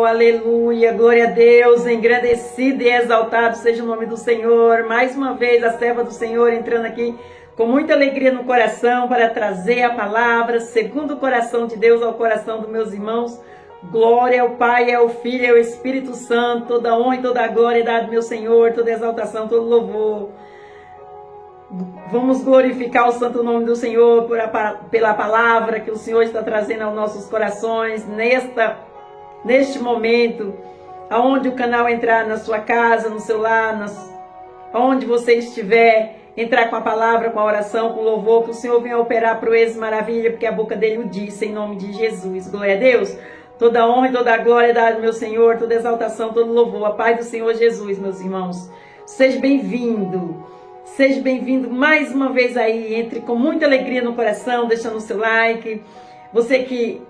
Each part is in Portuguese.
aleluia, glória a Deus, engrandecido e exaltado seja o nome do Senhor. Mais uma vez a serva do Senhor entrando aqui com muita alegria no coração para trazer a palavra segundo o coração de Deus ao coração dos meus irmãos. Glória ao Pai, ao Filho e ao Espírito Santo, toda honra e toda glória dado meu Senhor, toda exaltação, todo louvor. Vamos glorificar o santo nome do Senhor pela palavra que o Senhor está trazendo aos nossos corações neste momento, aonde o canal entrar na sua casa, no seu lar, onde você estiver, entrar com a palavra, com a oração, com o louvor, que o Senhor venha operar proezas e maravilha, porque a boca dele o disse, em nome de Jesus. Glória a Deus. Toda honra e toda glória dada meu Senhor, toda exaltação, todo louvor. A paz do Senhor Jesus, meus irmãos. Seja bem-vindo. Seja bem-vindo mais uma vez aí. Entre com muita alegria no coração, deixando o seu like. Você que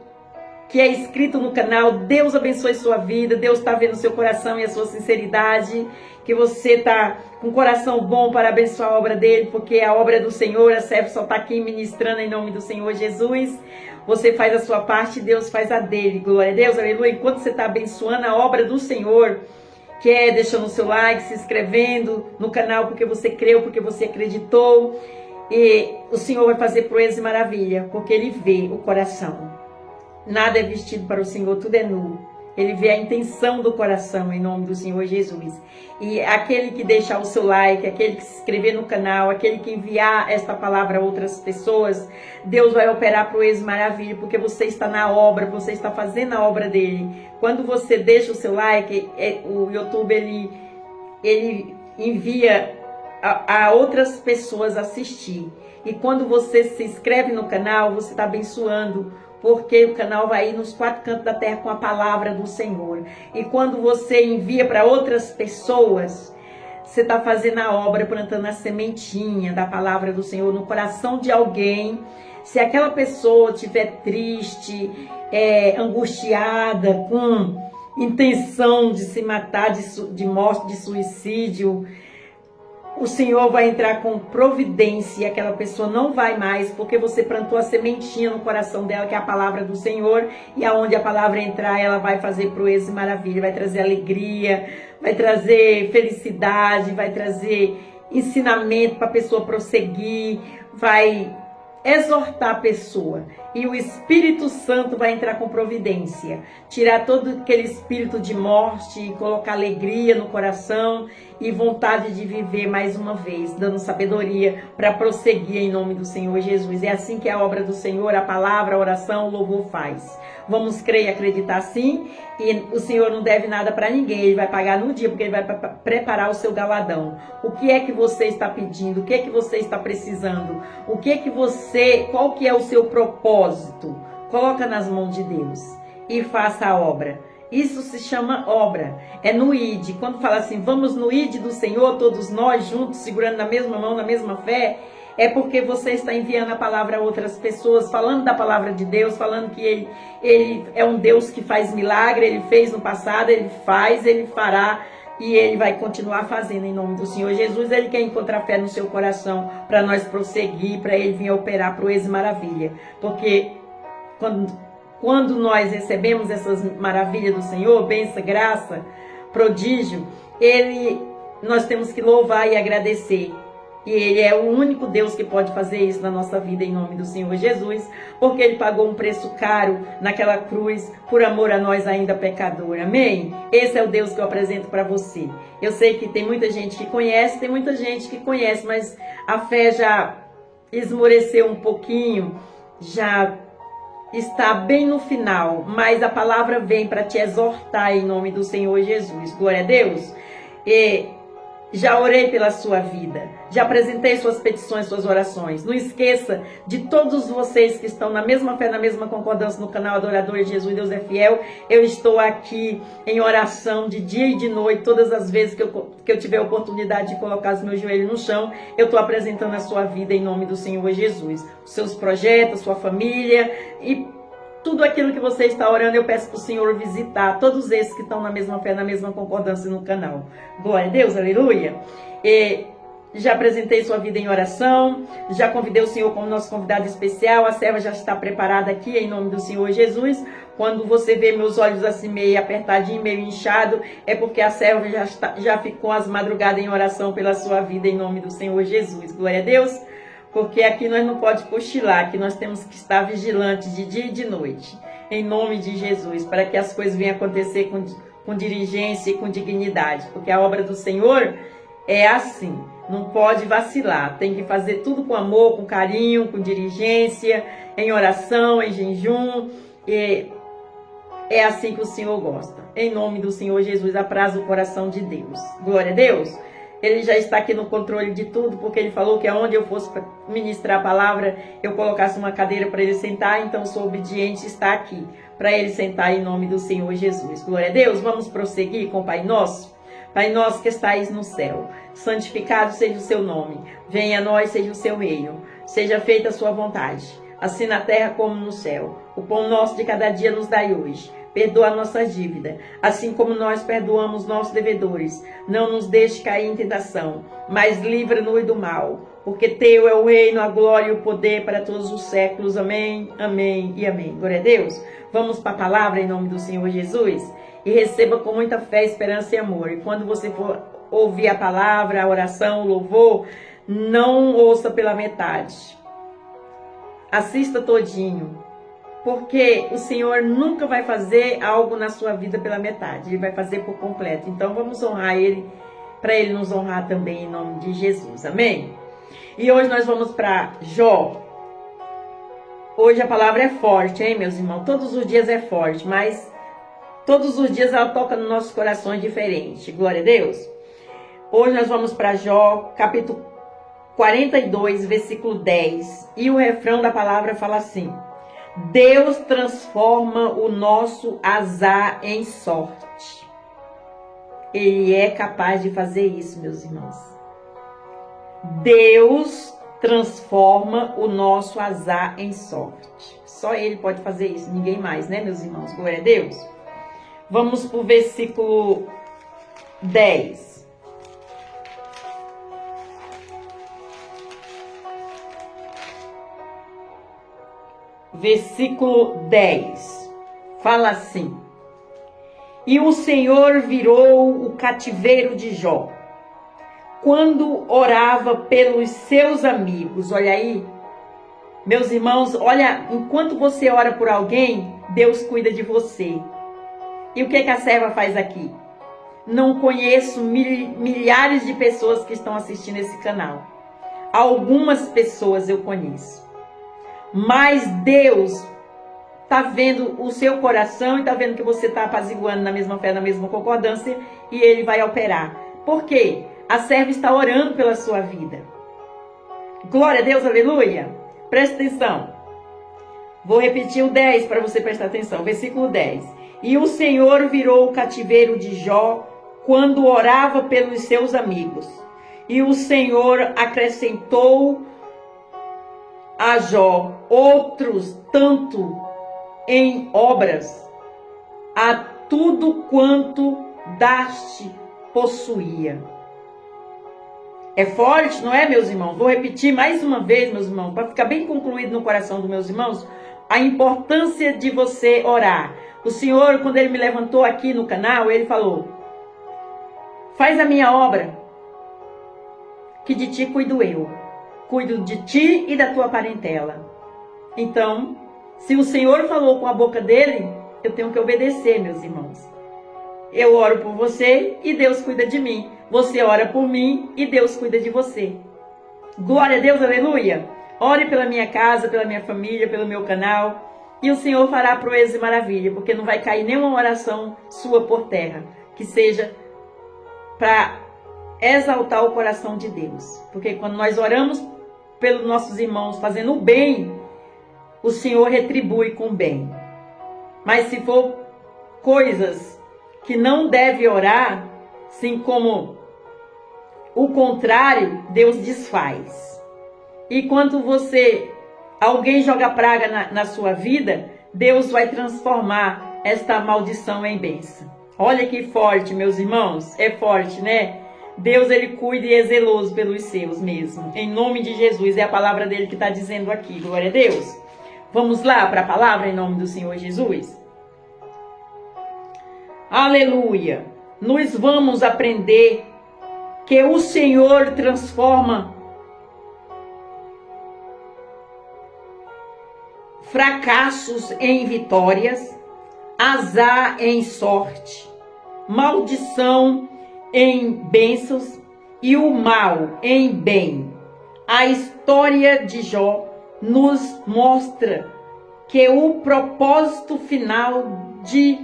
é inscrito no canal, Deus abençoe sua vida. Deus está vendo o seu coração e a sua sinceridade. Que você está com um coração bom para abençoar a obra dele, porque a obra é do Senhor, a serva só está aqui ministrando em nome do Senhor Jesus. Você faz a sua parte, Deus faz a dele. Glória a Deus, aleluia. Enquanto você está abençoando a obra do Senhor, que é deixando o seu like, se inscrevendo no canal, porque você creu, porque você acreditou. E o Senhor vai fazer proezas e maravilha, porque Ele vê o coração. Nada é vestido para o Senhor, tudo é nu. Ele vê a intenção do coração, em nome do Senhor Jesus. E aquele que deixar o seu like, aquele que se inscrever no canal, aquele que enviar esta palavra a outras pessoas, Deus vai operar proezas e maravilha, porque você está na obra, você está fazendo a obra dele. Quando você deixa o seu like, o YouTube ele envia a outras pessoas assistir. E quando você se inscreve no canal, você está abençoando, porque o canal vai ir nos 4 cantos da terra com a palavra do Senhor. E quando você envia para outras pessoas, você está fazendo a obra, plantando a sementinha da palavra do Senhor no coração de alguém. Se aquela pessoa estiver triste, angustiada, com intenção de se matar, de morte, de suicídio, o Senhor vai entrar com providência e aquela pessoa não vai mais, porque você plantou a sementinha no coração dela, que é a palavra do Senhor, e aonde a palavra entrar, ela vai fazer proezas e maravilha, vai trazer alegria, vai trazer felicidade, vai trazer ensinamento para a pessoa prosseguir, vai exortar a pessoa. E o Espírito Santo vai entrar com providência, tirar todo aquele espírito de morte e colocar alegria no coração e vontade de viver mais uma vez, dando sabedoria para prosseguir em nome do Senhor Jesus. É assim que a obra do Senhor, a palavra, a oração, o louvor faz. Vamos crer e acreditar sim, e o Senhor não deve nada para ninguém, Ele vai pagar no dia, porque Ele vai preparar o seu galadão. O que é que você está pedindo? O que é que você está precisando? O que é que qual que é o seu propósito? Coloca nas mãos de Deus e faça a obra. Isso se chama obra, é no ID. Quando fala assim, vamos no ID do Senhor, todos nós juntos, segurando na mesma mão, na mesma fé, é porque você está enviando a palavra a outras pessoas, falando da palavra de Deus, falando que Ele é um Deus que faz milagre, Ele fez no passado, Ele faz, Ele fará e Ele vai continuar fazendo em nome do Senhor Jesus. Ele quer encontrar fé no seu coração para nós prosseguir, para Ele vir operar proezas e maravilha. Porque quando nós recebemos essas maravilhas do Senhor, bênção, graça, prodígio, nós temos que louvar e agradecer. E Ele é o único Deus que pode fazer isso na nossa vida em nome do Senhor Jesus, porque Ele pagou um preço caro naquela cruz por amor a nós ainda pecadores. Amém? Esse é o Deus que eu apresento para você. Eu sei que tem muita gente que conhece, tem muita gente que conhece, mas a fé já esmoreceu um pouquinho, já está bem no final, mas a palavra vem para te exortar em nome do Senhor Jesus. Glória a Deus. E já orei pela sua vida, já apresentei suas petições, suas orações. Não esqueça de todos vocês que estão na mesma fé, na mesma concordância no canal Adorador de Jesus, Deus é Fiel. Eu estou aqui em oração de dia e de noite, todas as vezes que eu tiver a oportunidade de colocar os meus joelhos no chão, eu estou apresentando a sua vida em nome do Senhor Jesus. Os seus projetos, sua família e tudo aquilo que você está orando, eu peço para o Senhor visitar todos esses que estão na mesma fé, na mesma concordância no canal. Glória a Deus, aleluia. E já apresentei sua vida em oração, já convidei o Senhor como nosso convidado especial, a serva já está preparada aqui em nome do Senhor Jesus. Quando você vê meus olhos assim meio apertadinho, meio inchado, é porque a serva já ficou as madrugadas em oração pela sua vida em nome do Senhor Jesus. Glória a Deus, porque aqui nós não podemos cochilar, aqui nós temos que estar vigilantes de dia e de noite, em nome de Jesus, para que as coisas venham acontecer com diligência e com dignidade, porque a obra do Senhor é assim. Não pode vacilar, tem que fazer tudo com amor, com carinho, com diligência, em oração, em jejum. E é assim que o Senhor gosta. Em nome do Senhor Jesus, apraz o coração de Deus. Glória a Deus. Ele já está aqui no controle de tudo, porque ele falou que aonde eu fosse ministrar a palavra, eu colocasse uma cadeira para ele sentar, então sou obediente e está aqui, para ele sentar em nome do Senhor Jesus. Glória a Deus. Vamos prosseguir com o Pai Nosso. Pai nosso que estais no céu, santificado seja o seu nome. Venha a nós, seja o seu reino. Seja feita a sua vontade, assim na terra como no céu. O pão nosso de cada dia nos dai hoje. Perdoa a nossa dívida, assim como nós perdoamos nossos devedores. Não nos deixe cair em tentação, mas livra-nos do mal. Porque teu é o reino, a glória e o poder para todos os séculos. Amém, amém e amém. Glória a Deus. Vamos para a palavra em nome do Senhor Jesus. E receba com muita fé, esperança e amor. E quando você for ouvir a palavra, a oração, o louvor, não ouça pela metade. Assista todinho. Porque o Senhor nunca vai fazer algo na sua vida pela metade. Ele vai fazer por completo. Então vamos honrar Ele, para Ele nos honrar também em nome de Jesus. Amém? E hoje nós vamos para Jó. Hoje a palavra é forte, hein, meus irmãos? Todos os dias é forte, mas todos os dias ela toca nos nossos corações diferente. Glória a Deus. Hoje nós vamos para Jó, capítulo 42, versículo 10. E o refrão da palavra fala assim: Deus transforma o nosso azar em sorte. Ele é capaz de fazer isso, meus irmãos. Deus transforma o nosso azar em sorte. Só Ele pode fazer isso, ninguém mais, né, meus irmãos? Glória a Deus. Vamos para o versículo 10. Versículo 10. Fala assim: E o Senhor virou o cativeiro de Jó, quando orava pelos seus amigos. Olha aí, meus irmãos, olha, enquanto você ora por alguém, Deus cuida de você. E o que a serva faz aqui? Não conheço milhares de pessoas que estão assistindo esse canal. Algumas pessoas eu conheço. Mas Deus está vendo o seu coração e está vendo que você está apaziguando na mesma fé, na mesma concordância, e Ele vai operar. Por quê? A serva está orando pela sua vida. Glória a Deus, aleluia. Presta atenção. Vou repetir o 10 para você prestar atenção. Versículo 10. E o Senhor virou o cativeiro de Jó quando orava pelos seus amigos. E o Senhor acrescentou a Jó outros tanto em obras, a tudo quanto daste possuía. É forte, não é, meus irmãos? Vou repetir mais uma vez, meus irmãos, para ficar bem concluído no coração dos meus irmãos, a importância de você orar. O Senhor, quando Ele me levantou aqui no canal, Ele falou: faz a minha obra, que de ti cuido eu. Cuido de ti e da tua parentela. Então, se o Senhor falou com a boca dele, eu tenho que obedecer, meus irmãos. Eu oro por você e Deus cuida de mim. Você ora por mim e Deus cuida de você. Glória a Deus, aleluia. Ore pela minha casa, pela minha família, pelo meu canal. E o Senhor fará proezas e maravilha, porque não vai cair nenhuma oração sua por terra, que seja para exaltar o coração de Deus. Porque quando nós oramos pelos nossos irmãos fazendo o bem, o Senhor retribui com o bem. Mas se for coisas que não deve orar, assim como o contrário, Deus desfaz. E quando alguém joga praga na sua vida, Deus vai transformar esta maldição em bênção. Olha que forte, meus irmãos. É forte, né? Deus, ele cuida e é zeloso pelos seus mesmo. Em nome de Jesus, é a palavra dele que está dizendo aqui. Glória a Deus. Vamos lá para a palavra em nome do Senhor Jesus. Aleluia. Nós vamos aprender que o Senhor transforma fracassos em vitórias, azar em sorte, maldição em bênçãos e o mal em bem. A história de Jó nos mostra que o propósito final de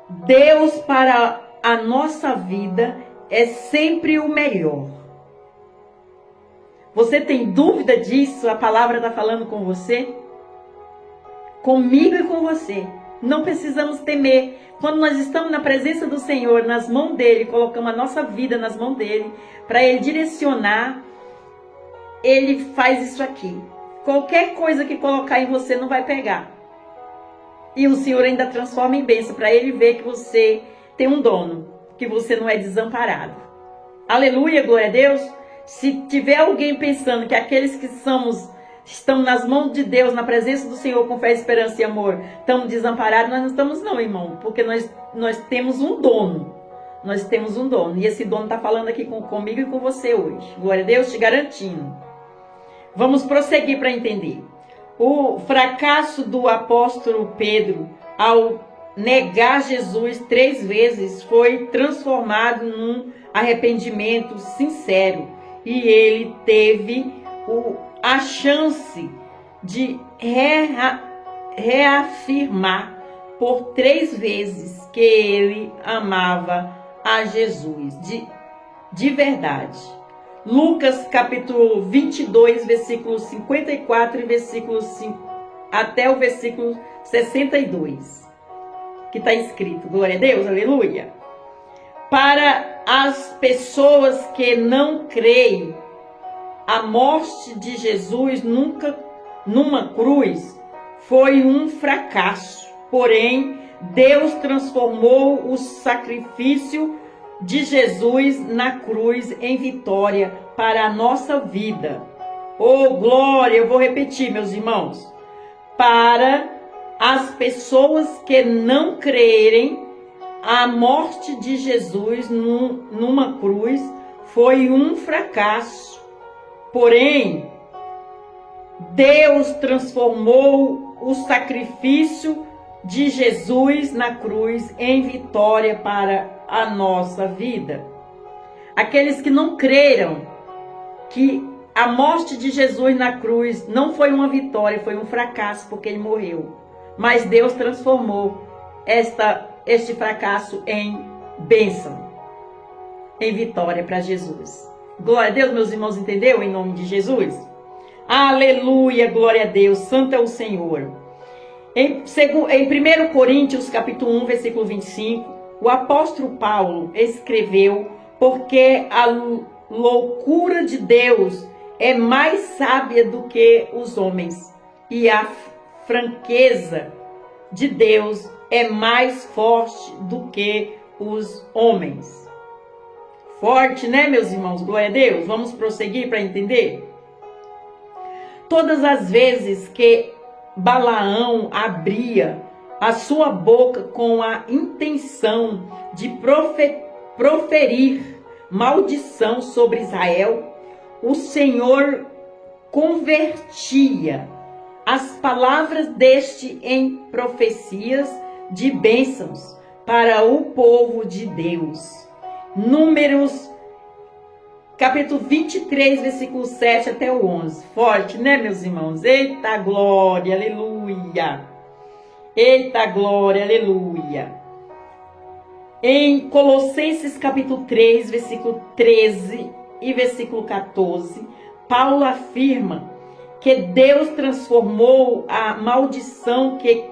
Deus para a nossa vida é sempre o melhor. Você tem dúvida disso? A palavra está falando com você? Comigo e com você. Não precisamos temer. Quando nós estamos na presença do Senhor, nas mãos dele, colocamos a nossa vida nas mãos dele, para ele direcionar, ele faz isso aqui. Qualquer coisa que colocar em você não vai pegar. E o Senhor ainda transforma em bênção, para ele ver que você tem um dono, que você não é desamparado. Aleluia, glória a Deus. Se tiver alguém pensando que aqueles que estão nas mãos de Deus, na presença do Senhor, com fé, esperança e amor, estamos desamparados, nós não estamos não, irmão. Porque nós temos um dono. Nós temos um dono. E esse dono está falando aqui comigo e com você hoje. Glória a Deus, te garantindo. Vamos prosseguir para entender. O fracasso do apóstolo Pedro ao negar Jesus 3 vezes foi transformado num arrependimento sincero. E ele teve a chance de reafirmar por 3 vezes que ele amava a Jesus de verdade. Lucas capítulo 22, versículo 54 e até o versículo 62, que está escrito, glória a Deus, aleluia. Para as pessoas que não creem, a morte de Jesus numa cruz foi um fracasso. Porém, Deus transformou o sacrifício de Jesus na cruz em vitória para a nossa vida. Oh, glória! Eu vou repetir, meus irmãos. Para as pessoas que não crerem, a morte de Jesus numa cruz foi um fracasso. Porém, Deus transformou o sacrifício de Jesus na cruz em vitória para a nossa vida. Aqueles que não creram que a morte de Jesus na cruz não foi uma vitória, foi um fracasso, porque ele morreu. Mas Deus transformou este fracasso em bênção, em vitória para Jesus. Glória a Deus, meus irmãos, entendeu? Em nome de Jesus. Aleluia, glória a Deus, santo é o Senhor. Em 1 Coríntios, capítulo 1, versículo 25, o apóstolo Paulo escreveu: porque a loucura de Deus é mais sábia do que os homens, e a franqueza de Deus é mais forte do que os homens. Forte, né, meus irmãos? Glória a Deus. Vamos prosseguir para entender? Todas as vezes que Balaão abria a sua boca com a intenção de proferir maldição sobre Israel, o Senhor convertia as palavras deste em profecias de bênçãos para o povo de Deus. Números capítulo 23, versículo 7 até o 11. Forte, né, meus irmãos? Eita glória, aleluia. Eita glória, aleluia. Em Colossenses capítulo 3, versículo 13 e versículo 14, Paulo afirma que Deus transformou a maldição que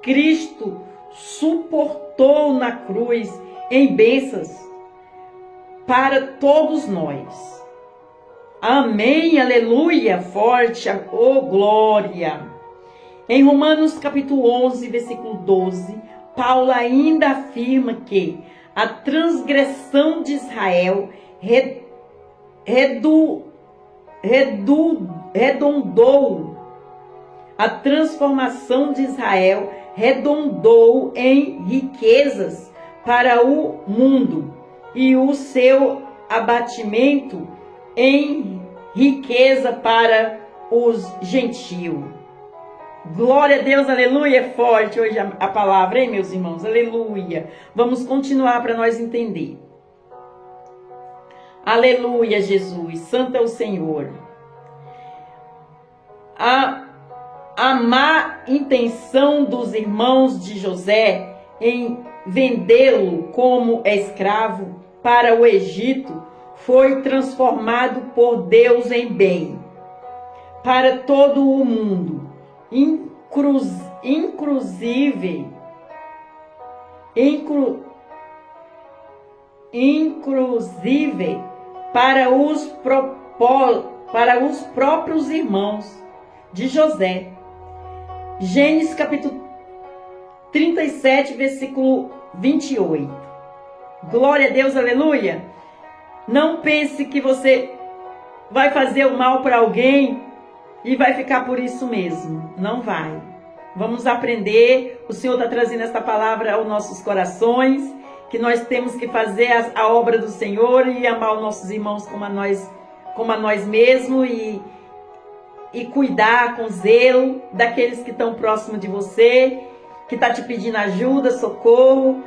Cristo suportou na cruz em bênçãos para todos nós. Amém, aleluia, forte, oh glória. Em Romanos capítulo 11, versículo 12, Paulo ainda afirma que a transgressão de Israel redondou. A transformação de Israel redondou em riquezas para o mundo, e o seu abatimento em riqueza para os gentios. Glória a Deus, aleluia. É forte hoje a palavra, hein, meus irmãos? Aleluia. Vamos continuar para nós entender. Aleluia, Jesus. Santo é o Senhor. A má intenção dos irmãos de José em vendê-lo como escravo para o Egito foi transformado por Deus em bem para todo o mundo, inclusive para os próprios irmãos de José. Gênesis capítulo 37, versículo 28. Glória a Deus, aleluia. Não pense que você vai fazer o mal para alguém e vai ficar por isso mesmo. Não vai. Vamos aprender. O Senhor está trazendo esta palavra aos nossos corações, que nós temos que fazer a obra do Senhor e amar os nossos irmãos como a nós mesmos e cuidar com zelo daqueles que estão próximos de você, que está te pedindo ajuda, socorro,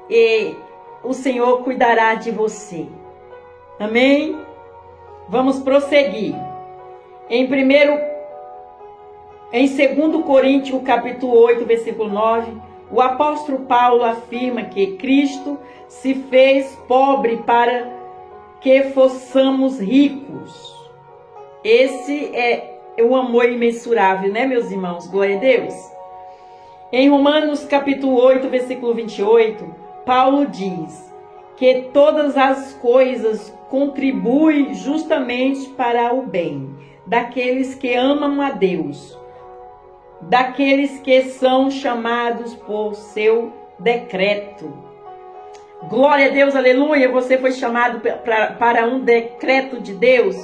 e o Senhor cuidará de você. Amém? Vamos prosseguir. Em 2 Coríntios, capítulo 8, versículo 9, o apóstolo Paulo afirma que Cristo se fez pobre para que fossemos ricos. Esse é o amor imensurável, né, meus irmãos? Glória a Deus. Em Romanos, capítulo 8, versículo 28, Paulo diz que todas as coisas contribuem justamente para o bem daqueles que amam a Deus, daqueles que são chamados por seu decreto. Glória a Deus, aleluia. Você foi chamado para um decreto de Deus.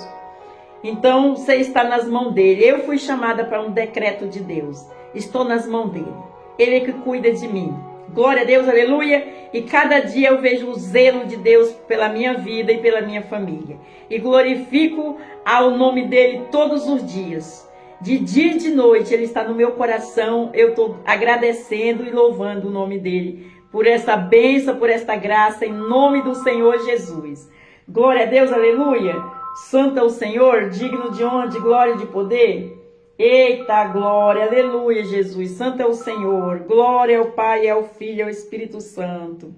Então você está nas mãos dele. Eu fui chamada para um decreto de Deus. Estou nas mãos dele. Ele é que cuida de mim. Glória a Deus, aleluia. E cada dia eu vejo o zelo de Deus pela minha vida e pela minha família. E glorifico ao nome dele todos os dias. De dia e de noite ele está no meu coração. Eu estou agradecendo e louvando o nome dele por essa bênção, por esta graça, em nome do Senhor Jesus. Glória a Deus, aleluia. Santo é o Senhor, digno de honra, de glória e de poder. Eita glória, aleluia, Jesus. Santo é o Senhor. Glória ao Pai, ao Filho e ao Espírito Santo.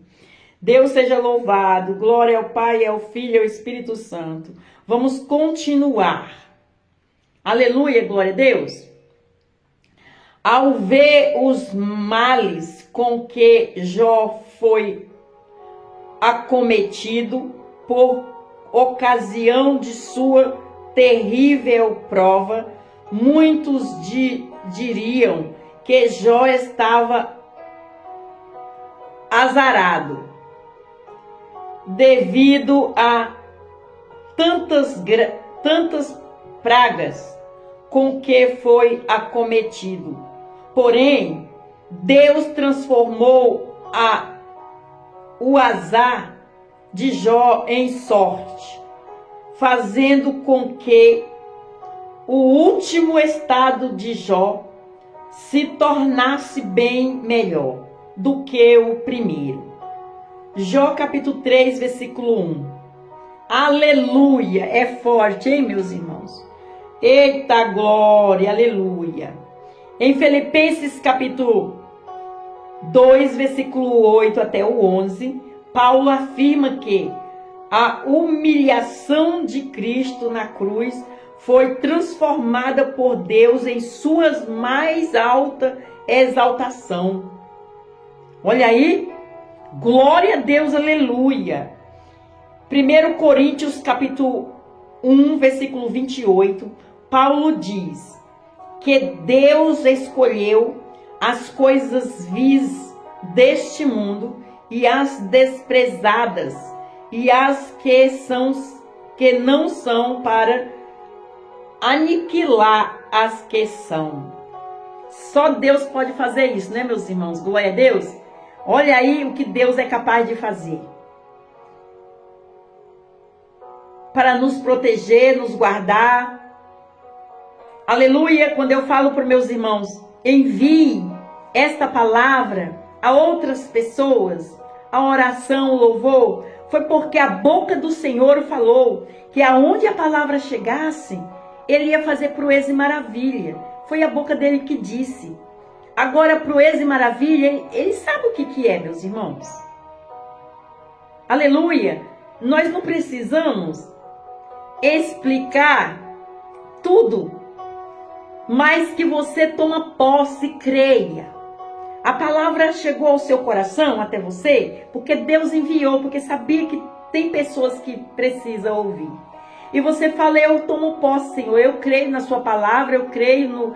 Deus seja louvado. Glória ao Pai, ao Filho e ao Espírito Santo. Vamos continuar. Aleluia, glória a Deus. Ao ver os males com que Jó foi acometido por ocasião de sua terrível prova, muitos diriam que Jó estava azarado devido a tantas pragas com que foi acometido. Porém, Deus transformou o azar de Jó em sorte, fazendo com que o último estado de Jó se tornasse bem melhor do que o primeiro. Jó capítulo 3, versículo 1. Aleluia! É forte, hein, meus irmãos? Eita glória, aleluia! Em Filipenses capítulo 2, versículo 8 até o 11, Paulo afirma que a humilhação de Cristo na cruz foi transformada por Deus em suas mais alta exaltação. Olha aí, glória a Deus, aleluia. 1 Coríntios capítulo 1, versículo 28, Paulo diz que Deus escolheu as coisas vis deste mundo e as desprezadas, e as que não são, para aniquilar as que são. Só Deus pode fazer isso, né, meus irmãos? Glória a Deus. Olha aí o que Deus é capaz de fazer. Para nos proteger, nos guardar. Aleluia. Quando eu falo para meus irmãos, envie esta palavra a outras pessoas, a oração, o louvor, foi porque a boca do Senhor falou que aonde a palavra chegasse, Ele ia fazer proeza e maravilha. Foi a boca dele que disse. Agora, proeza e maravilha, ele sabe o que é, meus irmãos. Aleluia. Nós não precisamos explicar tudo, mas que você toma posse e creia. A palavra chegou ao seu coração, até você, porque Deus enviou, porque sabia que tem pessoas que precisam ouvir. E você fala, eu tomo posse, Senhor, eu creio na sua palavra, eu creio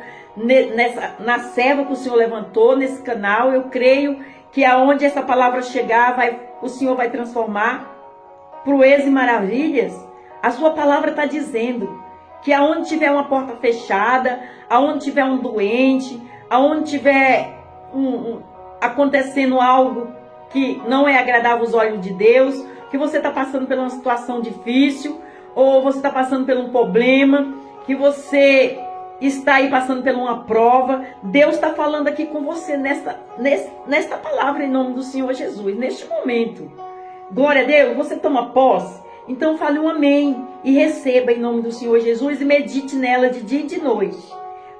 na serva que o Senhor levantou, nesse canal, eu creio que aonde essa palavra chegar, o Senhor vai transformar proezas e maravilhas. A sua palavra está dizendo que aonde tiver uma porta fechada, aonde tiver um doente, aonde tiver acontecendo algo que não é agradável aos olhos de Deus, que você está passando por uma situação difícil, ou você está passando por um problema, que você está aí passando por uma prova, Deus está falando aqui com você nesta palavra em nome do Senhor Jesus, neste momento. Glória a Deus, você toma posse? Então fale um amém e receba em nome do Senhor Jesus e medite nela de dia e de noite.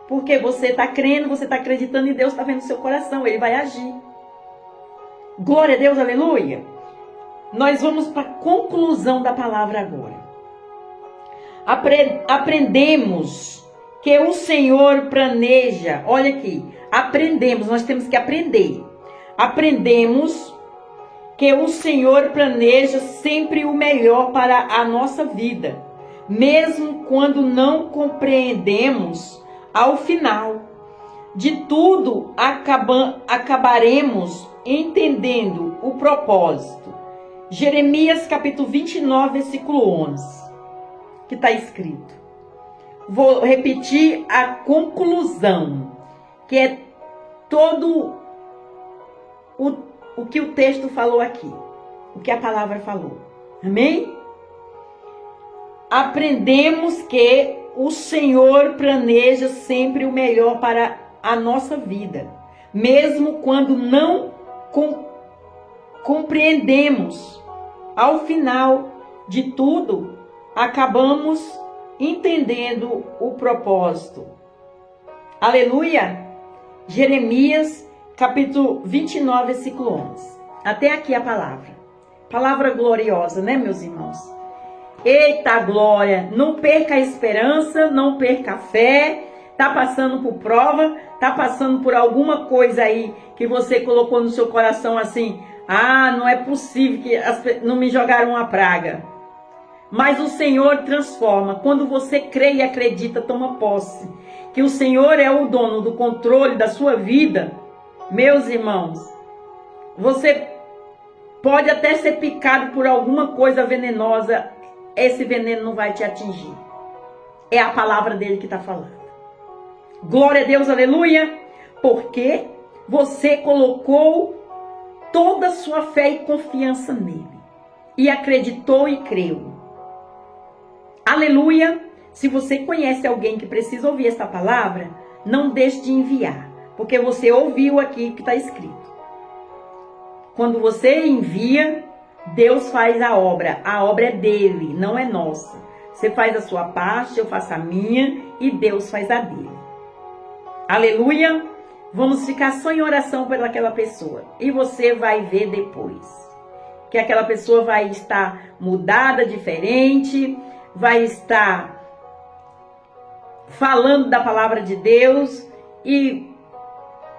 Porque você está crendo, você está acreditando e Deus está vendo o seu coração, Ele vai agir. Glória a Deus, aleluia. Nós vamos para a conclusão da palavra agora. Aprendemos que o Senhor planeja, olha aqui, aprendemos, nós temos que aprender. Aprendemos que o Senhor planeja sempre o melhor para a nossa vida, mesmo quando não compreendemos ao final. De tudo acabaremos entendendo o propósito. Jeremias capítulo 29, versículo 11, que está escrito. Vou repetir a conclusão, que é todo o que o texto falou aqui, o que a palavra falou. Amém? Aprendemos que o Senhor planeja sempre o melhor para a nossa vida, mesmo quando não compreendemos. Ao final de tudo, acabamos entendendo o propósito. Aleluia! Jeremias capítulo 29, versículo 11. Até aqui a palavra. Palavra gloriosa, né, meus irmãos? Eita glória! Não perca a esperança, não perca a fé. Tá passando por prova, tá passando por alguma coisa aí que você colocou no seu coração assim, não é possível que não me jogaram uma praga. Mas o Senhor transforma. Quando você crê e acredita, toma posse que o Senhor é o dono do controle da sua vida. Meus irmãos, você pode até ser picado por alguma coisa venenosa, esse veneno não vai te atingir. É a palavra dele que está falando. Glória a Deus, aleluia, porque você colocou toda a sua fé e confiança nele, e acreditou e creu. Aleluia. Se você conhece alguém que precisa ouvir essa palavra, não deixe de enviar, porque você ouviu aqui que está escrito. Quando você envia, Deus faz a obra é dele, não é nossa. Você faz a sua parte, eu faço a minha, e Deus faz a dele. Aleluia. Vamos ficar só em oração por aquela pessoa, e você vai ver depois que aquela pessoa vai estar mudada, diferente, vai estar falando da palavra de Deus, e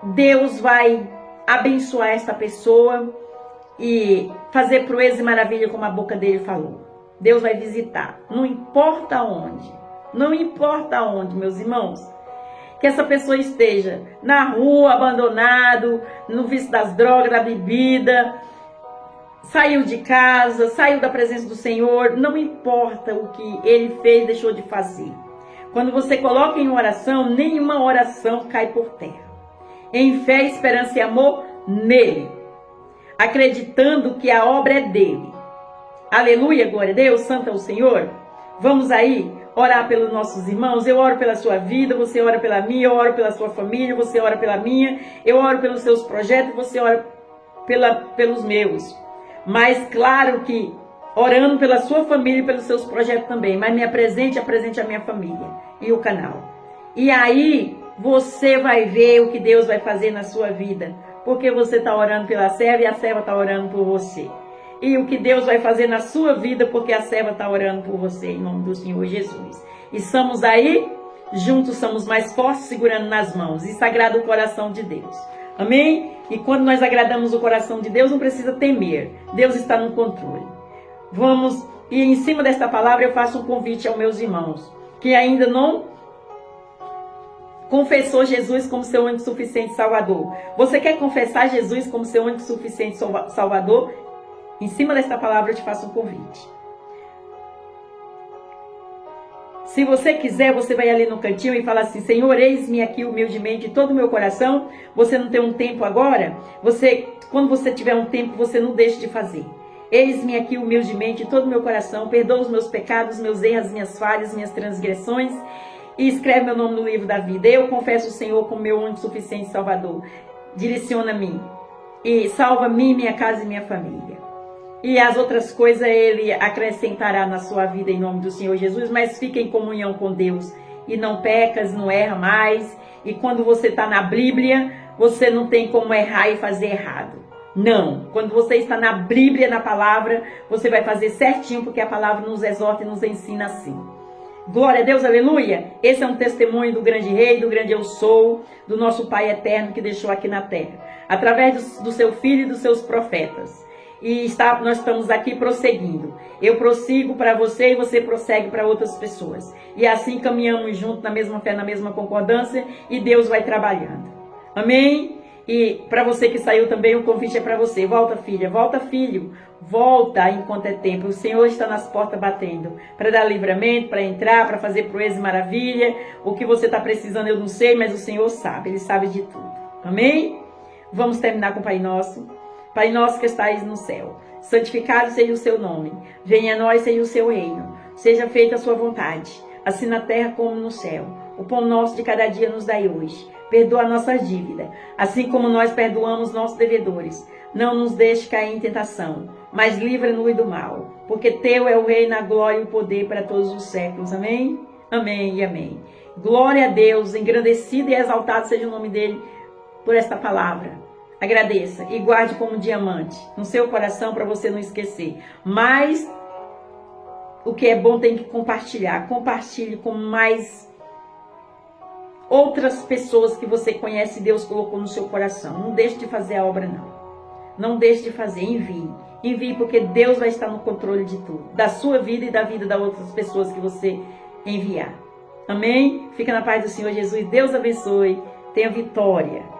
Deus vai abençoar esta pessoa e fazer proeza e maravilha como a boca dele falou. Deus vai visitar, não importa onde, meus irmãos, que essa pessoa esteja na rua, abandonado, no vício das drogas, da bebida, saiu de casa, saiu da presença do Senhor, não importa o que ele fez, deixou de fazer. Quando você coloca em oração, nenhuma oração cai por terra. Em fé, esperança e amor nele, acreditando que a obra é dele. Aleluia, glória a Deus, santo é o Senhor. Vamos aí orar pelos nossos irmãos. Eu oro pela sua vida, você ora pela minha, eu oro pela sua família, você ora pela minha, eu oro pelos seus projetos, você ora pelos meus. Mas claro que orando pela sua família e pelos seus projetos também. Mas me apresente a minha família e o canal. E aí você vai ver o que Deus vai fazer na sua vida. Porque você está orando pela serva e a serva está orando por você. E o que Deus vai fazer na sua vida porque a serva está orando por você, em nome do Senhor Jesus. E estamos aí, juntos somos mais fortes, segurando nas mãos. E sagrado o coração de Deus. Amém? E quando nós agradamos o coração de Deus, não precisa temer. Deus está no controle. Vamos, e em cima desta palavra eu faço um convite aos meus irmãos, que ainda não confessou Jesus como seu único suficiente Salvador. Você quer confessar Jesus como seu único suficiente Salvador? Em cima desta palavra eu te faço um convite. Se você quiser, você vai ali no cantinho e fala assim: Senhor, eis-me aqui humildemente todo o meu coração. Você não tem um tempo agora? Quando você tiver um tempo, você não deixe de fazer. Eis-me aqui humildemente todo o meu coração. Perdoa os meus pecados, meus erros, minhas falhas, minhas transgressões. E escreve meu nome no livro da vida. Eu confesso o Senhor como meu único suficiente Salvador. Direciona-me e salva-me, minha casa e minha família. E as outras coisas ele acrescentará na sua vida em nome do Senhor Jesus. Mas fica em comunhão com Deus. E não pecas, não erra mais. E quando você está na Bíblia, você não tem como errar e fazer errado. Não. Quando você está na Bíblia, na palavra, você vai fazer certinho, porque a palavra nos exorta e nos ensina assim. Glória a Deus, aleluia. Esse é um testemunho do grande rei, do grande eu sou, do nosso Pai eterno que deixou aqui na terra. Através do seu filho e dos seus profetas. E nós estamos aqui prosseguindo. Eu prossigo para você e você prossegue para outras pessoas. E assim caminhamos juntos na mesma fé, na mesma concordância. E Deus vai trabalhando. Amém? E para você que saiu também, o convite é para você. Volta, filha, volta, filho. Volta enquanto é tempo. O Senhor está nas portas batendo. Para dar livramento, para entrar, para fazer proeza e maravilha. O que você está precisando eu não sei, mas o Senhor sabe. Ele sabe de tudo. Amém? Vamos terminar com o Pai Nosso. Pai nosso que estais no céu, santificado seja o seu nome. Venha a nós, seja o seu reino. Seja feita a sua vontade, assim na terra como no céu. O pão nosso de cada dia nos dai hoje. Perdoa a nossa dívida, assim como nós perdoamos nossos devedores. Não nos deixe cair em tentação, mas livra-nos do mal. Porque teu é o reino, a glória e o poder para todos os séculos. Amém? Amém e amém. Glória a Deus, engrandecido e exaltado seja o nome dele por esta palavra. Agradeça e guarde como diamante no seu coração para você não esquecer. Mas o que é bom tem que compartilhar. Compartilhe com mais outras pessoas que você conhece e Deus colocou no seu coração. Não deixe de fazer a obra, não. Não deixe de fazer, envie. Envie porque Deus vai estar no controle de tudo. Da sua vida e da vida das outras pessoas que você enviar. Amém? Fica na paz do Senhor Jesus. Deus abençoe. Tenha vitória.